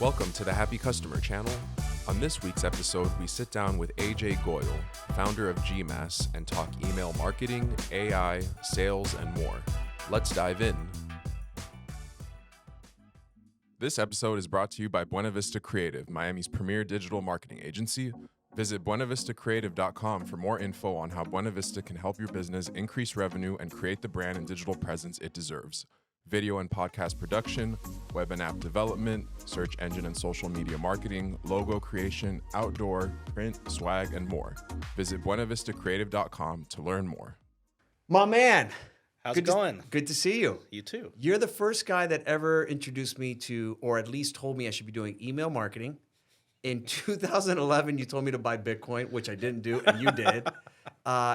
Welcome to the Happy Customer channel. On this week's episode, we sit down with Ajay Goel, founder of GMass, and talk email marketing, AI, sales, and more. Let's dive in. This episode is brought to you by Buena Vista Creative, Miami's premier digital marketing agency. Visit buenavistacreative.com for more info on how Buena Vista can help your business increase revenue and create the brand and digital presence it deserves. Video and podcast production, web and app development, search engine and social media marketing, logo creation, outdoor, print, swag, and more. Visit buenavistacreative.com to learn more. My man. How's it going? Good to see you. You too. You're the first guy that ever introduced me to, or at least told me I should be doing email marketing. In 2011, you told me to buy Bitcoin, which I didn't do, and you did.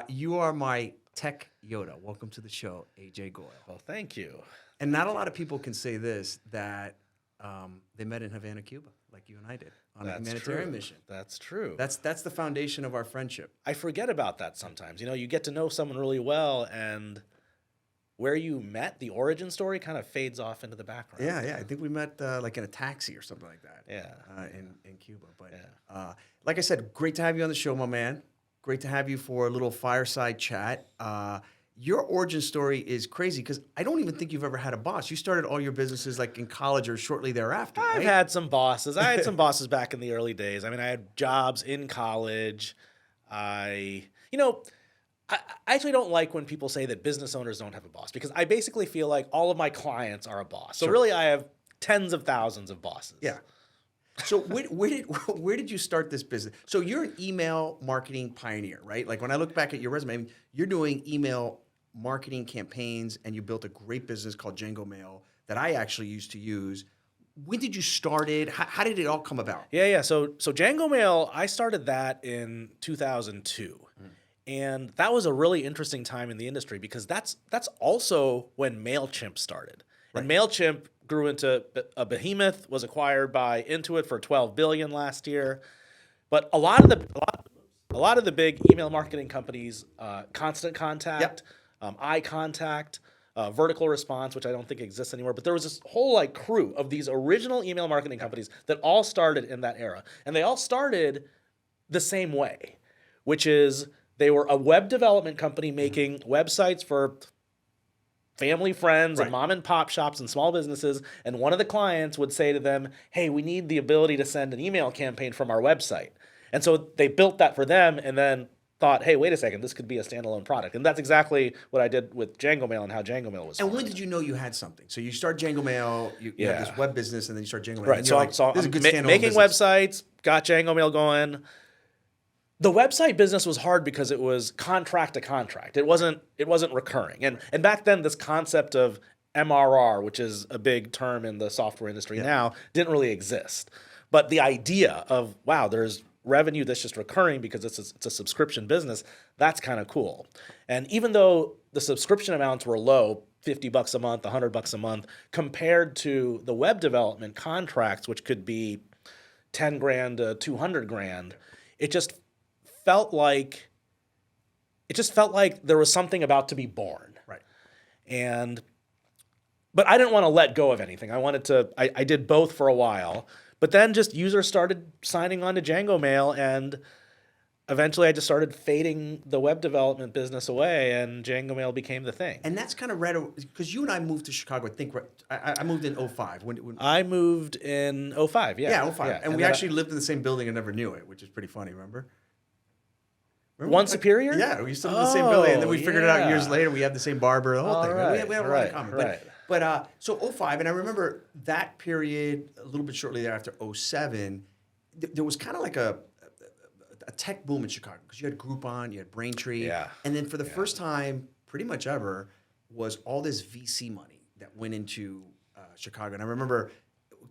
You are my tech Yoda. Welcome to the show, Ajay Goel. Well, thank you. And not a lot of people can say this, that they met in Havana, Cuba, like you and I did, on a humanitarian mission. That's true. That's the foundation of our friendship. I forget about that sometimes. You know, you get to know someone really well, and where you met, the origin story kind of fades off into the background. Yeah. I think we met like in a taxi or something like that. Yeah. In Cuba. But like I said, great to have you on the show, my man. Great to have you for a little fireside chat. Your origin story is crazy because I don't even think you've ever had a boss. You started all your businesses like in college or shortly thereafter, right? I've had some bosses. I had some bosses back in the early days. I mean, I had jobs in college. I actually don't like when people say that business owners don't have a boss, because I basically feel like all of my clients are a boss. So really, I have tens of thousands of bosses. Yeah. So where did you start this business? So you're an email marketing pioneer, right? Like when I look back at your resume, I mean, you're doing email marketing campaigns, and you built a great business called JangoMail that I actually used to use. When did you start it? How did it all come about? Yeah. So JangoMail, I started that in 2002. And that was a really interesting time in the industry, because that's also when MailChimp started. Right. And MailChimp grew into a behemoth, was acquired by Intuit for $12 billion last year. But a lot of the big email marketing companies, Constant Contact, iContact, Vertical Response, which I don't think exists anymore, but there was this whole crew of these original email marketing companies that all started in that era. And they all started the same way, which is they were a web development company making websites for family, friends, and mom and pop shops and small businesses. And one of the clients would say to them, hey, we need the ability to send an email campaign from our website. And so they built that for them, and then thought, hey, wait a second, this could be a standalone product. And that's exactly what I did with JangoMail and how JangoMail was. And when did you know you had something? So you start JangoMail, you have this web business, and then you start JangoMail. Right, so I'm making websites, got JangoMail going. The website business was hard because it was contract to contract. It wasn't recurring. And back then, this concept of MRR, which is a big term in the software industry now, didn't really exist. But the idea of, wow, there's revenue that's just recurring because it's a subscription business, that's kind of cool. And even though the subscription amounts were low, $50 a month, $100 a month, compared to the web development contracts, which could be $10,000 to $200,000, it just felt like there was something about to be born. Right. But I didn't want to let go of anything. I did both for a while, but then just users started signing on to JangoMail, and eventually I just started fading the web development business away, and JangoMail became the thing. And that's kind of right, because you and I moved to Chicago, I moved in 2005. When I moved in 2005, yeah. Yeah, 2005. Yeah. And we actually lived in the same building and never knew it, which is pretty funny, remember? One Superior? Yeah, we used to live in the same building, and then we figured it out years later. We had the same barber, the whole thing. Right? We have a lot in common. Right. But so 2005, and I remember that period a little bit shortly thereafter, 2007, there was kind of like a tech boom in Chicago, because you had Groupon, you had Braintree, and then for the first time, pretty much ever, was all this VC money that went into Chicago. And I remember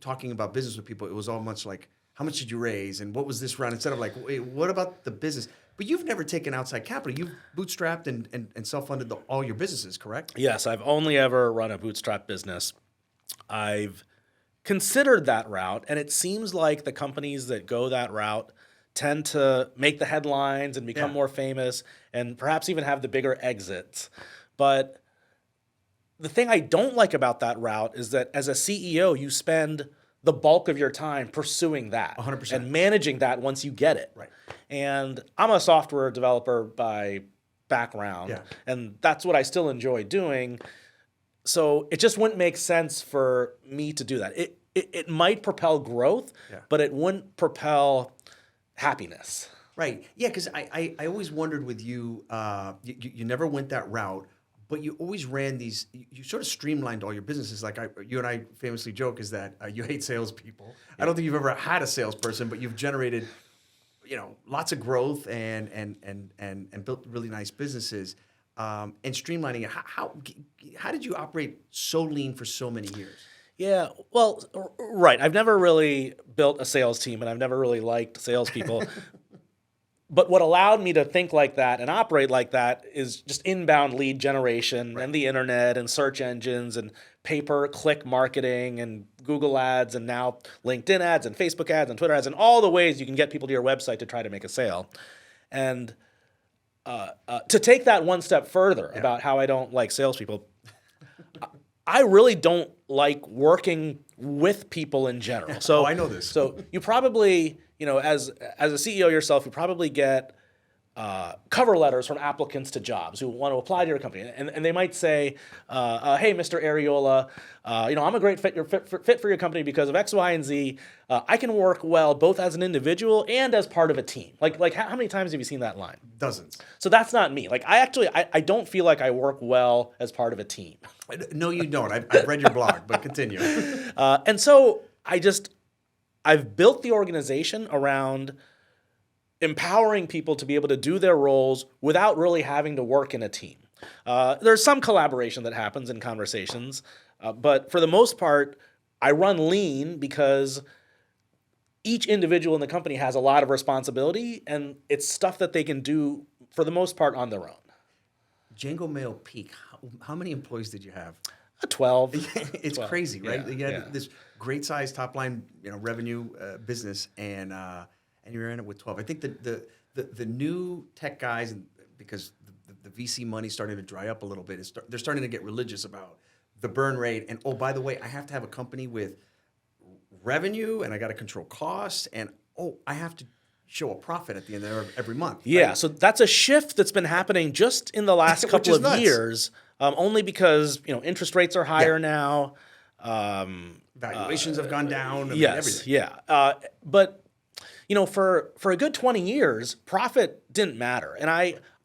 talking about business with people. It was all much like, how much did you raise, and what was this round? Instead of like, wait, what about the business? But you've never taken outside capital. You've bootstrapped and self-funded all your businesses, correct? Yes, I've only ever run a bootstrap business. I've considered that route, and it seems like the companies that go that route tend to make the headlines and become more famous, and perhaps even have the bigger exits. But the thing I don't like about that route is that as a CEO, you spend the bulk of your time pursuing that 100%. and managing that once you get it. Right. And I'm a software developer by background, Yeah. and that's what I still enjoy doing. So it just wouldn't make sense for me to do that. It might propel growth, but it wouldn't propel happiness. Right. Yeah, because I always wondered with you, you never went that route, but you always ran these, you sort of streamlined all your businesses. Like you and I famously joke is that you hate salespeople. I don't think you've ever had a salesperson, but you've generated, lots of growth and built really nice businesses. And streamlining it. How did you operate so lean for so many years? Yeah, well, right. I've never really built a sales team, and I've never really liked salespeople. But what allowed me to think like that and operate like that is just inbound lead generation and the internet and search engines and pay-per-click marketing and Google ads and now LinkedIn ads and Facebook ads and Twitter ads and all the ways you can get people to your website to try to make a sale. And to take that one step further about how I don't like salespeople, I really don't like working with people in general. So I know this. So you probably, as a CEO yourself, you probably get cover letters from applicants to jobs who want to apply to your company, and they might say, "Hey, Mr. Areola, I'm a great fit for your company because of X, Y, and Z. I can work well both as an individual and as part of a team." Like how many times have you seen that line? Dozens. So that's not me. Like I don't feel like I work well as part of a team. No, you don't. I've read your blog, but continue. And so I've built the organization around empowering people to be able to do their roles without really having to work in a team. There's some collaboration that happens in conversations, but for the most part, I run lean because each individual in the company has a lot of responsibility, and it's stuff that they can do for the most part on their own. JangoMail peak. How many employees did you have? 12. It's 12. crazy, right? Yeah, You had this great size top line, revenue business, and you're in it with 12. I think the new tech guys, because the VC money starting to dry up a little bit, they're starting to get religious about the burn rate. And oh, by the way, I have to have a company with revenue, and I got to control costs, and I have to show a profit at the end of every month. Yeah, right? so that's a shift that's been happening just in the last couple of nuts. years, only because interest rates are higher now. Valuations have gone down. Yes, everything. yeah. But for a good 20 years, profit didn't matter, and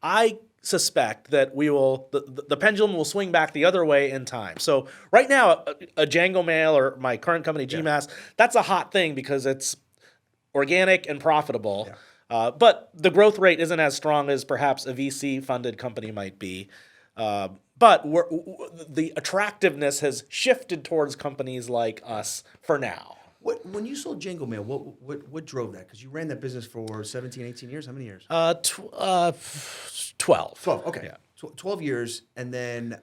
I suspect that the pendulum will swing back the other way in time. So right now, a JangoMail or my current company GMass, that's a hot thing because it's organic and profitable. Yeah. But the growth rate isn't as strong as perhaps a VC-funded company might be. But the attractiveness has shifted towards companies like us for now. When you sold JangoMail, what drove that? Because you ran that business for 17, 18 years. How many years? 12. 12, okay. Yeah. 12 years, and then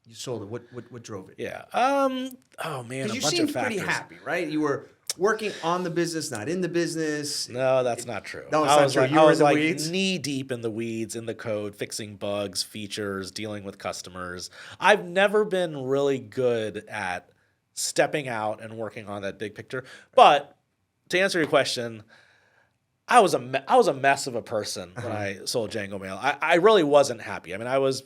you sold it. What drove it? Yeah. Oh, man, a Because you bunch seemed of factors. pretty happy, right? You were working on the business, not in the business. No, that's not true. No, it's not true. You I were was in the like weeds? knee deep in the weeds, in the code, fixing bugs, features, dealing with customers. I've never been really good at stepping out and working on that big picture. But to answer your question, I was a mess of a person when I sold JangoMail. I really wasn't happy. I mean, I was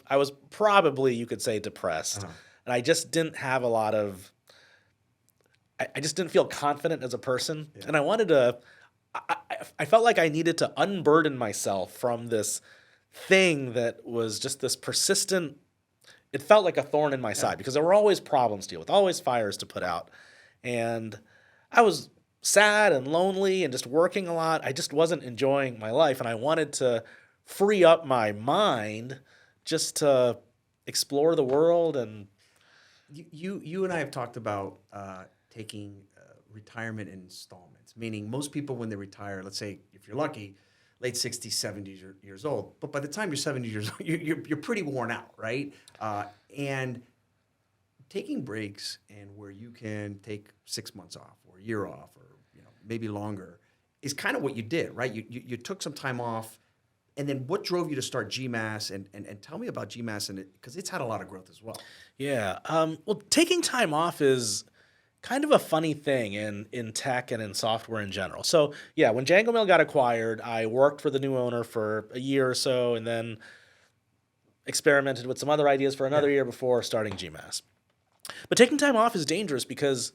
probably, you could say, depressed, and I just didn't have a lot of. I just didn't feel confident as a person, and I wanted to. I felt like I needed to unburden myself from this thing that was just this persistent. It felt like a thorn in my side because there were always problems to deal with, always fires to put out, and I was sad and lonely and just working a lot. I just wasn't enjoying my life, and I wanted to free up my mind just to explore the world. And You and I have talked about taking retirement in installments, meaning most people when they retire, let's say if you're lucky, late 60s, 70s years old, but by the time you're 70 years old, you're pretty worn out, right? And taking breaks and where you can take 6 months off or a year off or maybe longer is kind of what you did, right? You took some time off, and then what drove you to start GMass? And tell me about GMass, and because it's had a lot of growth as well. yeah, well, taking time off is kind of a funny thing in tech and in software in general. So yeah, when JangoMail got acquired, I worked for the new owner for a year or so, and then experimented with some other ideas for another year before starting GMass. But taking time off is dangerous because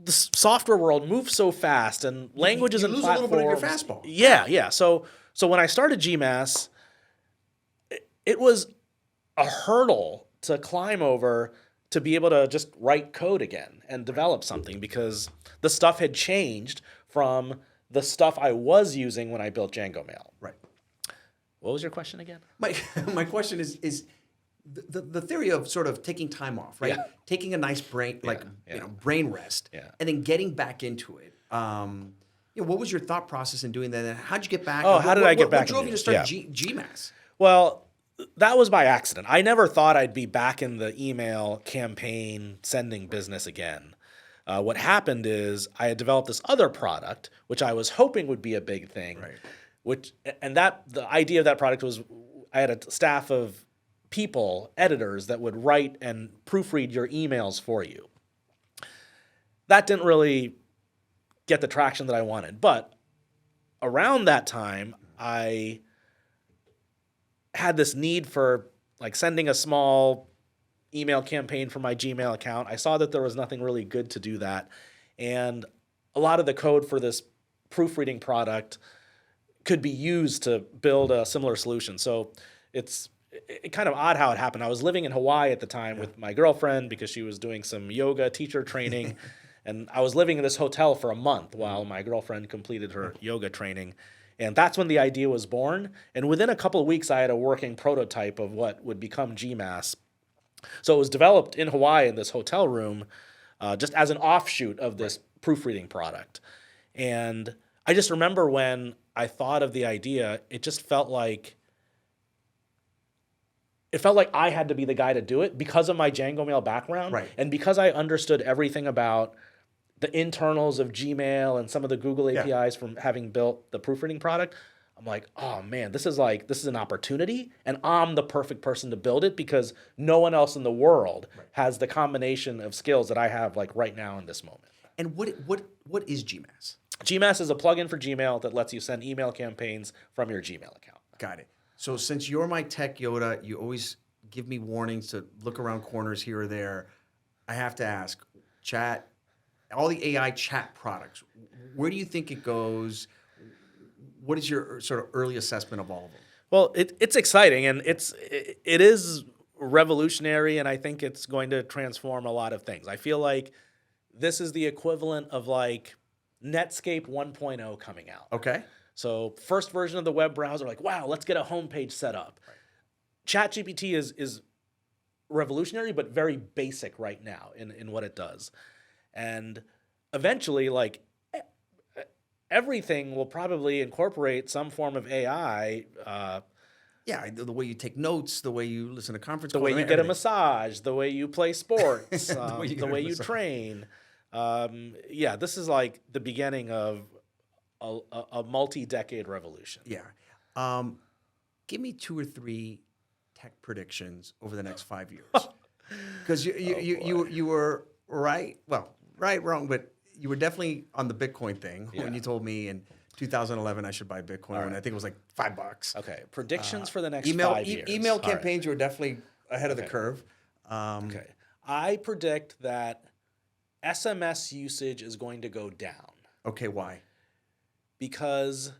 the software world moves so fast, and languages you and lose platforms. a little bit of your fastball. Yeah. So when I started GMass, it was a hurdle to climb over to be able to just write code again and develop something, because the stuff had changed from the stuff I was using when I built JangoMail. Right. What was your question again? My question is the theory of sort of taking time off, right? Yeah. Taking a nice brain, brain rest, and then getting back into it. What was your thought process in doing that? And how'd you get back? Oh, how did I get back What drove into you to it? start GMass? Well, that was by accident. I never thought I'd be back in the email campaign sending business again. What happened is I had developed this other product, which I was hoping would be a big thing. Right. The idea of that product was I had a staff of people, editors, that would write and proofread your emails for you. That didn't really get the traction that I wanted. But around that time, I had this need for like sending a small email campaign from my Gmail account. I saw that there was nothing really good to do that. And a lot of the code for this proofreading product could be used to build a similar solution. So it's kind of odd how it happened. I was living in Hawaii at the time with my girlfriend because she was doing some yoga teacher training. And I was living in this hotel for a month while my girlfriend completed her yoga training. And that's when the idea was born. And within a couple of weeks, I had a working prototype of what would become GMass. So it was developed in Hawaii in this hotel room, just as an offshoot of this proofreading product. And I just remember when I thought of the idea, it felt like I had to be the guy to do it because of my JangoMail background. Right. And because I understood everything about the internals of Gmail and some of the Google APIs from having built the proofreading product, I'm like, oh man, this is an opportunity, and I'm the perfect person to build it because no one else in the world has the combination of skills that I have like right now in this moment. And what is GMass? GMass is a plugin for Gmail that lets you send email campaigns from your Gmail account. Got it. So since you're my tech Yoda, you always give me warnings to look around corners here or there. I have to ask, chat, all the AI chat products, where do you think it goes? What is your sort of early assessment of all of them? Well, it's exciting, and it is revolutionary, and I think it's going to transform a lot of things. I feel like this is the equivalent of like Netscape 1.0 coming out. Okay. So first version of the web browser, like, wow, let's get a homepage set up. Right. ChatGPT is revolutionary, but very basic right now in what it does. And eventually, like, everything will probably incorporate some form of AI. The way you take notes, the way you listen to conference calls. The way you get a massage, the way you play sports, the way you train. This is like the beginning of a multi-decade revolution. Yeah. Give me 2 or 3 tech predictions over the next 5 years. Because you were right. Well, wrong, but you were definitely on the Bitcoin thing when you told me in 2011 I should buy Bitcoin. And I think it was like $5. Okay. Predictions for the next 5 years. Email campaigns, you were definitely ahead of the curve. Okay. I predict that SMS usage is going to go down. Okay, why? Because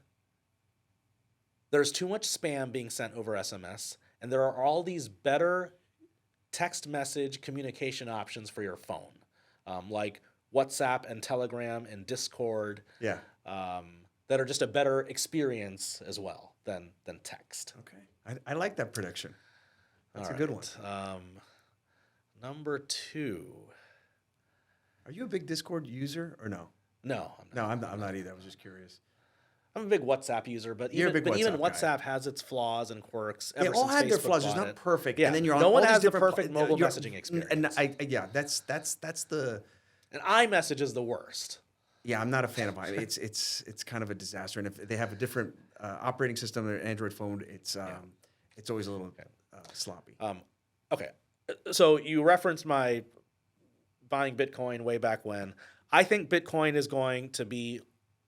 there's too much spam being sent over SMS, and there are all these better text message communication options for your phone, like WhatsApp and Telegram and Discord, that are just a better experience as well than text. Okay, I like that prediction. That's a good one. Number 2. Are you a big Discord user or no? No, I'm not either. I was just curious. I'm a big WhatsApp user, but even WhatsApp has its flaws and quirks. They all have their flaws. It's not perfect. Yeah. And then you're on no one all has these the perfect mobile messaging experience. And that's the. And iMessage is the worst. Yeah, I'm not a fan of it. It's kind of a disaster. And if they have a different operating system or Android phone, it's always a little sloppy. Okay, so you referenced my buying Bitcoin way back when. I think Bitcoin is going to be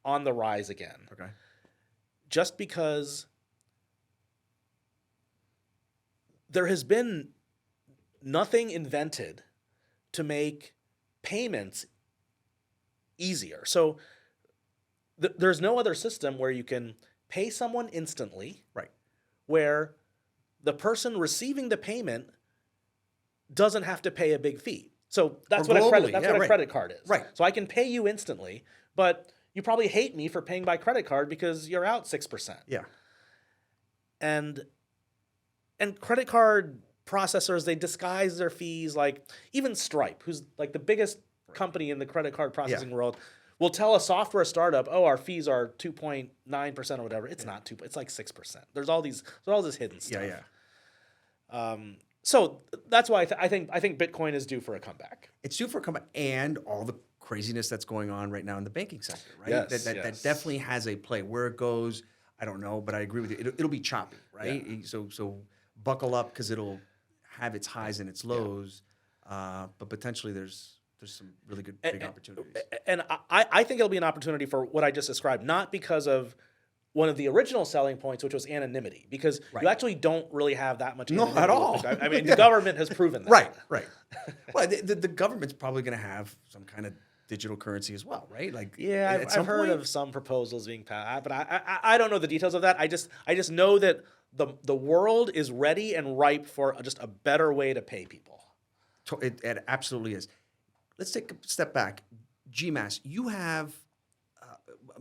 on the rise again. Okay. Just because there has been nothing invented to make payments easier. So there's no other system where you can pay someone instantly, Right. where the person receiving the payment doesn't have to pay a big fee. So that's what a credit card is. Right. So I can pay you instantly, but you probably hate me for paying by credit card because you're out 6%. Yeah. And credit card processors, they disguise their fees. Like even Stripe, who's like the biggest company in the credit card processing world, will tell a software startup, "Oh, our fees are 2.9% or whatever." It's not 2. It's like 6%. There's all this hidden stuff. Yeah. So that's why I think Bitcoin is due for a comeback. It's due for a comeback, and all the craziness that's going on right now in the banking sector, right? Yes, That definitely has a play. Where it goes, I don't know, but I agree with you. It'll be choppy, right? Yeah. So buckle up because it'll have its highs and its lows, but potentially there's some really good big opportunities. And I think it'll be an opportunity for what I just described, not because of one of the original selling points, which was anonymity, because you actually don't really have that much anonymity. No, at all. I mean, the government has proven that. Right. Well, the government's probably going to have some kind of digital currency as well, right? Like, I've heard of some proposals being passed, but I don't know the details of that. I just know that the world is ready and ripe for just a better way to pay people. It absolutely is. Let's take a step back. GMass, you have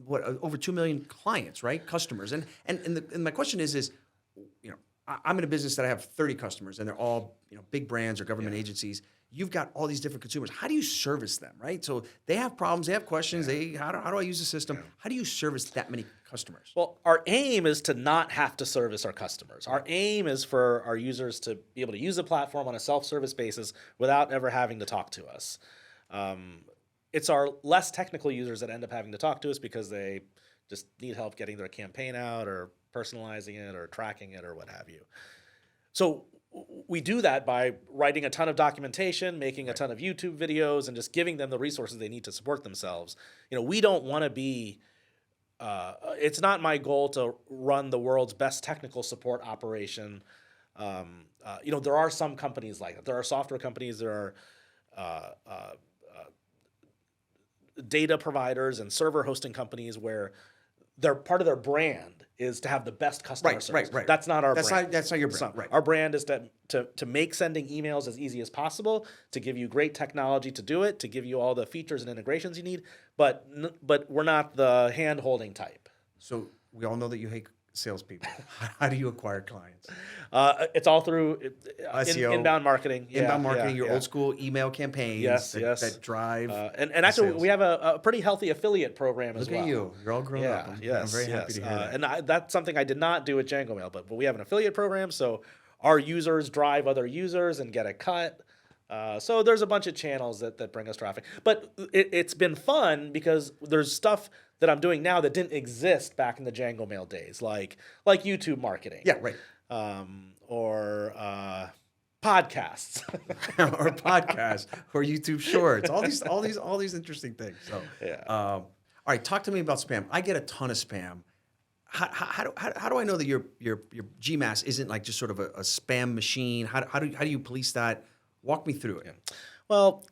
over 2 million clients, right? Customers, and my question is, I'm in a business that I have 30 customers, and they're all big brands or government agencies. You've got all these different consumers. How do you service them, right? So they have problems, they have questions. How do I use the system? How do you service that many customers? Well, our aim is to not have to service our customers. Our aim is for our users to be able to use the platform on a self-service basis without ever having to talk to us. It's our less technical users that end up having to talk to us because they just need help getting their campaign out or personalizing it or tracking it or what have you. So we do that by writing a ton of documentation, making a ton of YouTube videos, and just giving them the resources they need to support themselves. We don't want to be it's not my goal to run the world's best technical support operation. There are some companies like that. There are software companies, there are data providers and server hosting companies where they're part of their brand is to have the best customer service. Right. That's not our brand. That's not your brand. Right. Our brand is to make sending emails as easy as possible, to give you great technology to do it, to give you all the features and integrations you need, but we're not the hand-holding type. So we all know that you hate salespeople. How do you acquire clients? It's all through SEO, inbound marketing. Your old school email campaigns that drive. And actually, we have a pretty healthy affiliate program as well. Look at you. You're all grown up. I'm very happy to hear that. And that's something I did not do at JangoMail, but we have an affiliate program, so our users drive other users and get a cut. So there's a bunch of channels that bring us traffic. But it's been fun because there's stuff that I'm doing now that didn't exist back in the JangoMail days, like YouTube marketing. Yeah, right. Or podcasts. or podcasts or YouTube Shorts. All these interesting things. So all right, talk to me about spam. I get a ton of spam. How do I know that your GMass isn't like just sort of a spam machine? How do you police that? Walk me through it. Yeah. Well,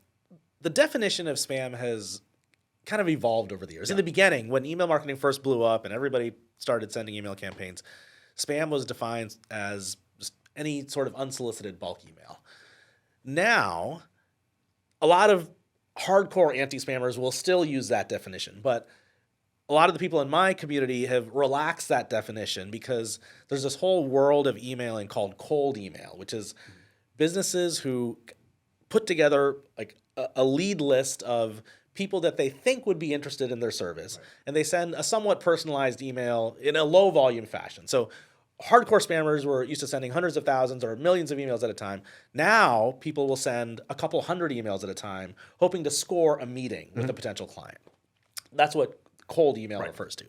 the definition of spam has kind of evolved over the years. In the beginning, when email marketing first blew up and everybody started sending email campaigns, spam was defined as just any sort of unsolicited bulk email. Now, a lot of hardcore anti-spammers will still use that definition, but a lot of the people in my community have relaxed that definition because there's this whole world of emailing called cold email, which is businesses who put together like a lead list of people that they think would be interested in their service, and they send a somewhat personalized email in a low volume fashion. So hardcore spammers were used to sending hundreds of thousands or millions of emails at a time. Now people will send a couple hundred emails at a time, hoping to score a meeting with a potential client. That's what cold email refers to.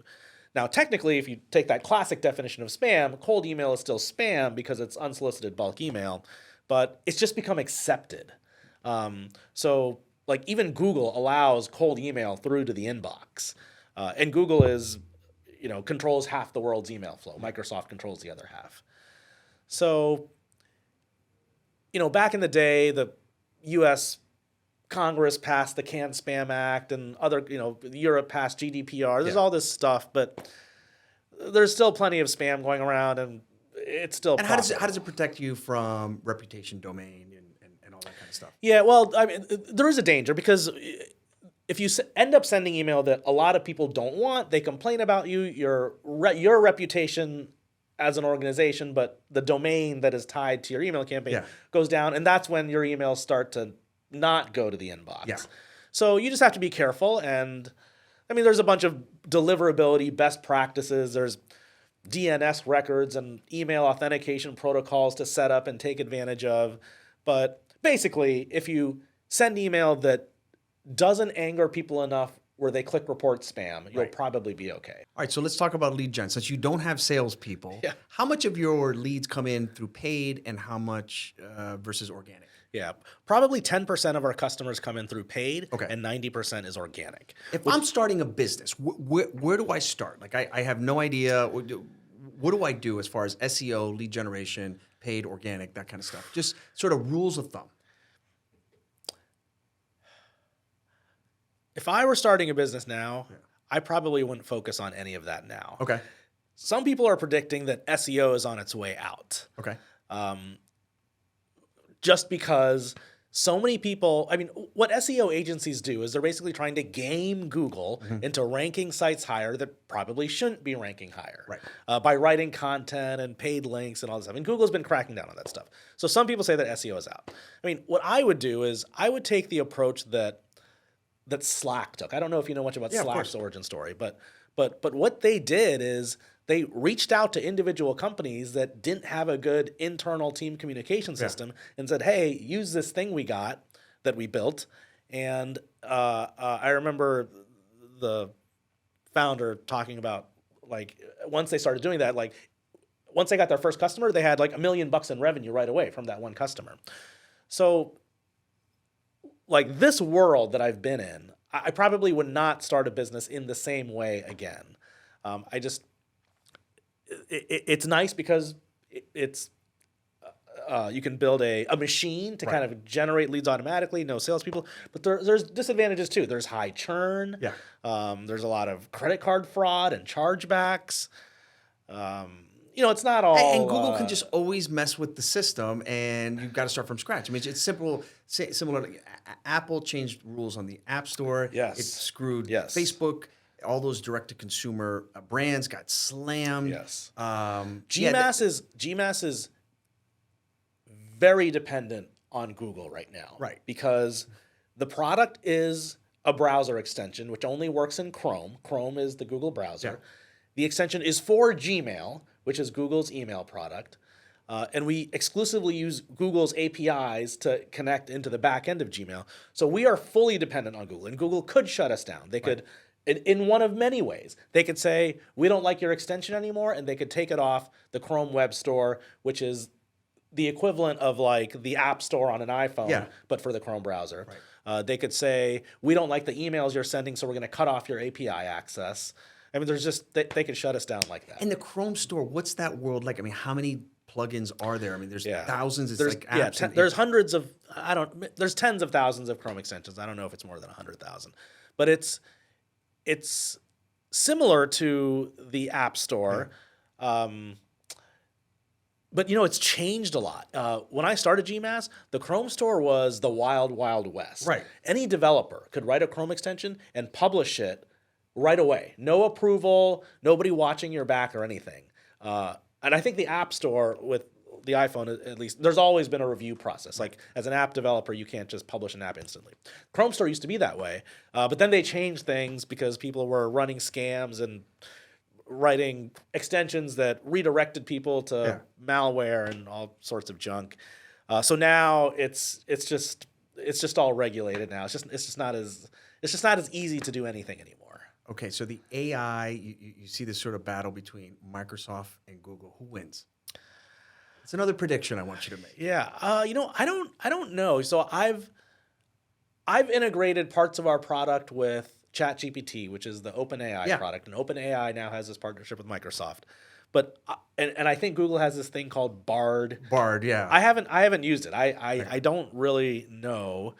Now, technically, if you take that classic definition of spam, cold email is still spam because it's unsolicited bulk email, but it's just become accepted. So like even Google allows cold email through to the inbox, and Google is, controls half the world's email flow. Microsoft controls the other half. So, back in the day, the U.S. Congress passed the Canned Spam Act, and other, Europe passed GDPR. There's all this stuff, but there's still plenty of spam going around, and it's still. And how does it protect you from reputation, domain, and all that kind of stuff? Yeah, well, I mean, there is a danger because if you end up sending email that a lot of people don't want, they complain about you, your reputation as an organization, but the domain that is tied to your email campaign goes down, and that's when your emails start to not go to the inbox. Yeah. So you just have to be careful, and I mean, there's a bunch of deliverability best practices. There's DNS records and email authentication protocols to set up and take advantage of. But basically, if you send email that doesn't anger people enough where they click report spam, you'll probably be okay. All right, so let's talk about lead gen. Since you don't have salespeople, how much of your leads come in through paid and how much versus organic? Yeah, probably 10% of our customers come in through paid, Okay. and 90% is organic. If I'm starting a business, where do I start? Like, I have no idea. What do I do as far as SEO, lead generation, paid, organic, that kind of stuff? Just sort of rules of thumb. If I were starting a business now, I probably wouldn't focus on any of that now. Okay. Some people are predicting that SEO is on its way out. Okay. Just because so many people, I mean, what SEO agencies do is they're basically trying to game Google into ranking sites higher that probably shouldn't be ranking higher. Right. By writing content and paid links and all this stuff. And Google's been cracking down on that stuff. So some people say that SEO is out. I mean, what I would do is I would take the approach that Slack took. I don't know if you know much about Slack's origin story, but what they did is they reached out to individual companies that didn't have a good internal team communication system and said, hey, use this thing we got that we built. And I remember the founder talking about, like, once they started doing that, like, once they got their first customer, they had like $1 million in revenue right away from that one customer. So, like, this world that I've been in, I probably would not start a business in the same way again. It's nice because it's you can build a machine to kind of generate leads automatically, no salespeople. But there's disadvantages too. There's high churn. Yeah. There's a lot of credit card fraud and chargebacks. It's not all. And Google can just always mess with the system, and you've got to start from scratch. I mean, it's simple. Similar. Apple changed rules on the App Store. Yes. It screwed Yes. Facebook. All those direct-to-consumer brands got slammed. Yes. GMass GMass is very dependent on Google right now. Right. Because the product is a browser extension, which only works in Chrome. Chrome is the Google browser. Yeah. The extension is for Gmail, which is Google's email product. And we exclusively use Google's APIs to connect into the back end of Gmail. So we are fully dependent on Google. And Google could shut us down. They could, in one of many ways, they could say, we don't like your extension anymore, and they could take it off the Chrome Web Store, which is the equivalent of like the App Store on an iPhone, but for the Chrome browser. Right. They could say, we don't like the emails you're sending, so we're going to cut off your API access. I mean, there's just, they could shut us down like that. And the Chrome store, what's that world like? I mean, how many plugins are there? I mean, there's thousands. It's like apps. There's hundreds of, there's tens of thousands of Chrome extensions. I don't know if it's more than 100,000. But it's similar to the App Store. But, it's changed a lot. When I started GMass, the Chrome store was the wild, wild west. Right. Any developer could write a Chrome extension and publish it right away. No approval, nobody watching your back or anything. And I think the App Store with the iPhone, at least, there's always been a review process. Like, as an app developer, you can't just publish an app instantly. Chrome store used to be that way, but then they changed things because people were running scams and writing extensions that redirected people to malware and all sorts of junk. So now it's just all regulated now. It's just not as easy to do anything anymore. Okay, so the AI, you see this sort of battle between Microsoft and Google. Who wins? It's another prediction I want you to make. Yeah, I don't know. So I've integrated parts of our product with ChatGPT, which is the OpenAI product, and OpenAI now has this partnership with Microsoft. But and I think Google has this thing called Bard. Bard, yeah. I haven't used it. I don't really know.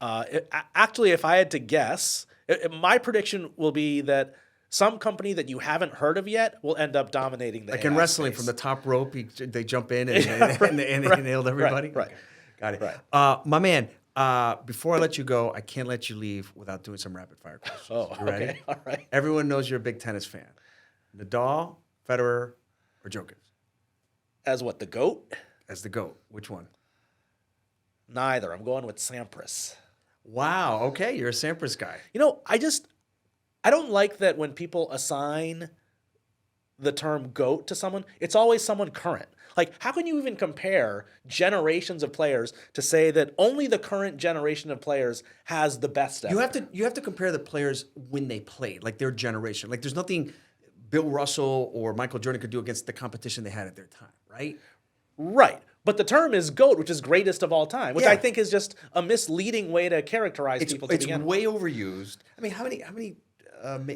Actually, if I had to guess, my prediction will be that some company that you haven't heard of yet will end up dominating the like AI in wrestling, space. from the top rope, they jump in and they nailed everybody. Right. Okay, got it. Right. My man, before I let you go, I can't let you leave without doing some rapid fire questions. Oh, You ready? okay. All right. Everyone knows you're a big tennis fan. Nadal, Federer, or Djokovic? As what, the GOAT? As the GOAT. Which one? Neither. I'm going with Sampras. Wow. Okay, you're a Sampras guy. You know, I don't like that when people assign the term GOAT to someone, it's always someone current. Like, how can you even compare generations of players to say that only the current generation of players has the best ever? You have to compare the players when they played, like their generation. Like, there's nothing Bill Russell or Michael Jordan could do against the competition they had at their time, right? Right. But the term is GOAT, which is greatest of all time, which Yeah. I think is just a misleading way to characterize people. It's way overused. I mean, how many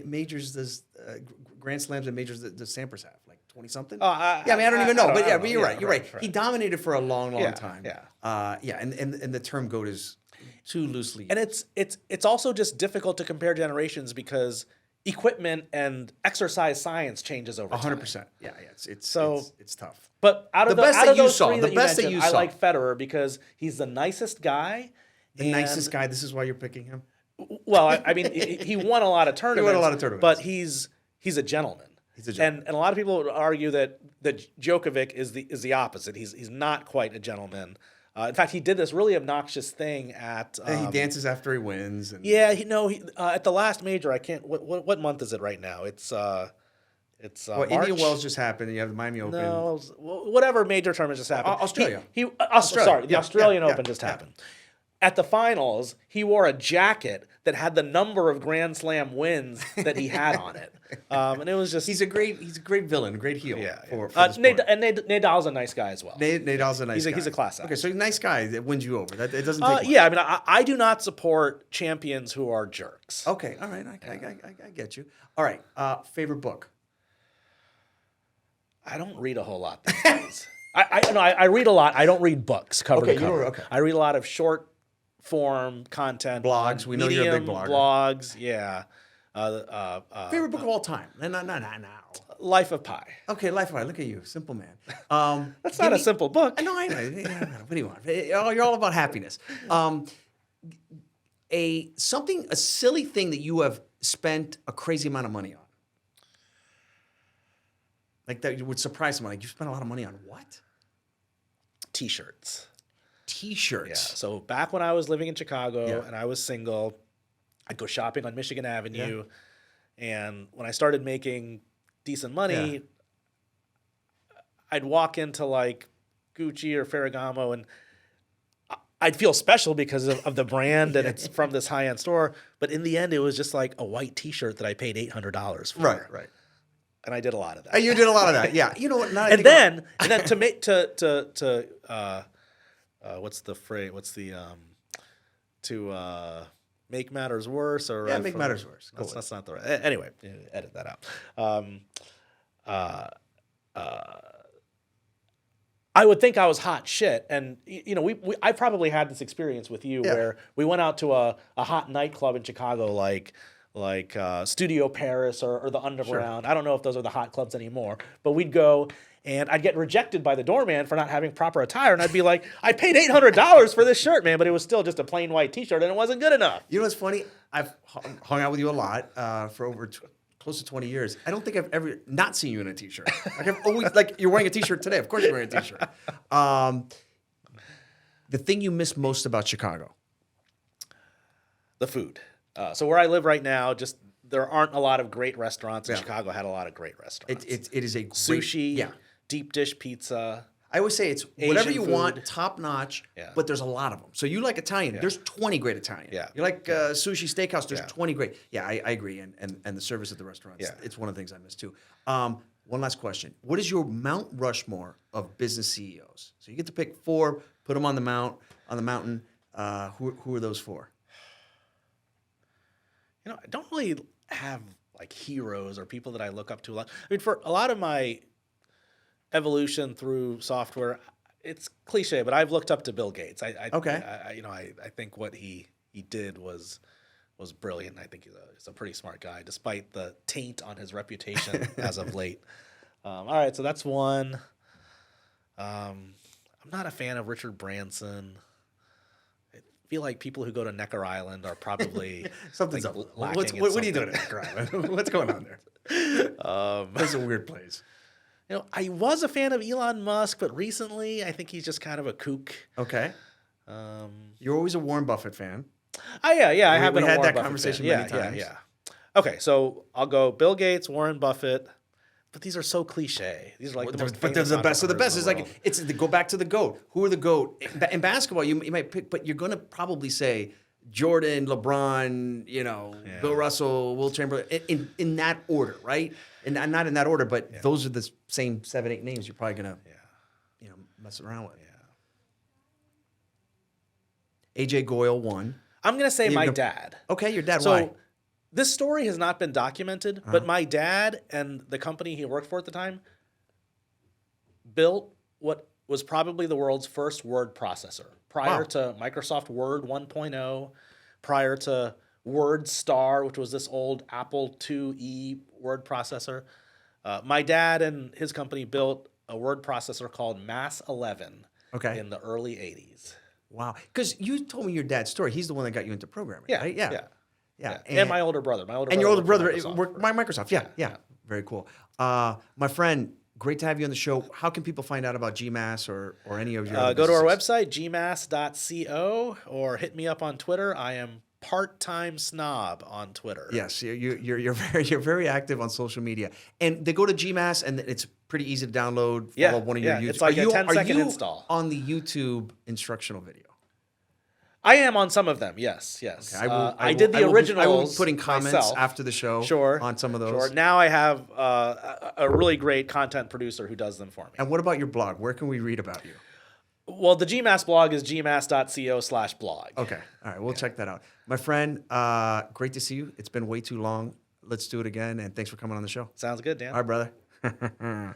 majors does Grand Slams and majors does Sampras have? Like 20 something? I don't even know. But you're right. You're right. He dominated for a long time. Yeah. And the term GOAT is too loosely. And it's also just difficult to compare generations because equipment and exercise science changes over time. 100%. Yeah. It's tough. But out of those three that you mentioned, I like Federer because he's the nicest guy. The nicest guy. This is why you're picking him. Well, I mean, he won a lot of tournaments. But he's a gentleman. He's a gentleman. And a lot of people would argue that Djokovic is the opposite. He's not quite a gentleman. In fact, he did this really obnoxious thing at. And he dances after he wins. And at the last major, I can't. What month is it right now? It's March. Indian Wells just happened. And you have the Miami Open. No, whatever major tournament just happened. Australia. The Australian Open just happened. At the finals, he wore a jacket that had the number of Grand Slam wins that he had on it, and it was just. He's a great villain, great heel. For Nadal's a nice guy as well. Nadal's a nice guy. He's a class act. Okay, so he's a nice guy that wins you over. It doesn't take. I mean, I do not support champions who are jerks. Okay, all right, I get you. All right, favorite book. I don't read a whole lot these days. I read a lot. I don't read books cover to cover. Okay. I read a lot of short form content. Blogs. We know you're a big blogger. Blogs, yeah. Favorite book of all time? No, now. Life of Pi. Okay, Life of Pi. Look at you, simple man. That's not a simple book. I know. What do you want? You're all about happiness. A silly thing that you have spent a crazy amount of money on. Like that would surprise someone. Like, you spent a lot of money on what? T-shirts. T-shirts. Yeah. So back when I was living in Chicago and I was single, I'd go shopping on Michigan Avenue, and when I started making decent money, I'd walk into like Gucci or Ferragamo, and I'd feel special because of the brand and it's from this high-end store. But in the end, it was just like a white T-shirt that I paid $800 for. Right. And I did a lot of that. You did a lot of that, yeah. You know what? And then to make what's the phrase? What's the to make matters worse or make matters worse. That's not the right. Anyway, edit that out. I would think I was hot shit, and I probably had this experience with you where we went out to a hot nightclub in Chicago, like Studio Paris or the Underground. Sure. I don't know if those are the hot clubs anymore, but we'd go and I'd get rejected by the doorman for not having proper attire, and I'd be like, I paid $800 for this shirt, man, but it was still just a plain white T-shirt, and it wasn't good enough. You know what's funny? I've hung out with you a lot for over close to 20 years. I don't think I've ever not seen you in a T-shirt. Like, I've always, like, you're wearing a T-shirt today. Of course you're wearing a T-shirt. The thing you miss most about Chicago? The food. So where I live right now, just there aren't a lot of great restaurants. And Chicago had a lot of great restaurants. It is a great, sushi, deep dish pizza. I always say it's Asian whatever you food. Want, top notch. But there's a lot of them. So you like Italian? There's 20 great Italian. Yeah. You like sushi, steakhouse? There's 20 great. Yeah, I agree. And the service at the restaurants. Yeah. It's one of the things I miss too. One last question: what is your Mount Rushmore of business CEOs? So you get to pick 4, put them on the mountain. Who are those 4? I don't really have like heroes or people that I look up to a lot. I mean, for a lot of my evolution through software, it's cliche, but I've looked up to Bill Gates. I think what he did was brilliant. I think he's a pretty smart guy, despite the taint on his reputation as of late. All right, so that's one. I'm not a fan of Richard Branson. I feel like people who go to Necker Island are probably Something's like, up. lacking in What are you something. doing at Necker Island? What's going on there? That's a weird place. I was a fan of Elon Musk, but recently I think he's just kind of a kook. Okay. You're always a Warren Buffett fan. I have been we a had Warren that Buffett conversation fan. many times. Yeah. Okay, so I'll go Bill Gates, Warren Buffett, but these are so cliche. These are like the most But they're famous the best of the best. entrepreneurs in It's the like it's the, go back to the GOAT. Who are the GOAT? In basketball, you might pick, but you're gonna probably say Jordan, LeBron, Bill Russell, Will Chamberlain, in that order, right? And not in that order, but those are the same 7, 8 names you're probably gonna mess around with. Yeah. Ajay Goel won. I'm gonna say my dad. Okay, your dad. So Why? this story has not been documented, but my dad and the company he worked for at the time built what was probably the world's first word processor. Prior to Microsoft Word 1.0, prior to Word Star, which was this old Apple IIe word processor, my dad and his company built a word processor called Mass 11 in the early 80s. Wow. Because you told me your dad's story. He's the one that got you into programming, right? Yeah. And my older brother. And your older brother Microsoft, worked by Microsoft. Yeah. Very cool. My friend, great to have you on the show. How can people find out about GMass or any of your other go to our businesses? website, gmass.co, or hit me up on Twitter. I am part-time snob on Twitter. Yes, you're very active on social media. And they go to GMass, and it's pretty easy to download. Follow one of your YouTube. It's like a 10-second install. On the YouTube instructional video? I am on some of them. Yes. Okay, I did the originals. I will be putting comments myself. after the show. On some of those. Sure. Now I have a really great content producer who does them for me. And what about your blog? Where can we read about you? Well, the GMass blog is gmass.co/blog. Okay. All right. We'll check that out. My friend, great to see you. It's been way too long. Let's do it again. And thanks for coming on the show. Sounds good, Dan. All right, brother.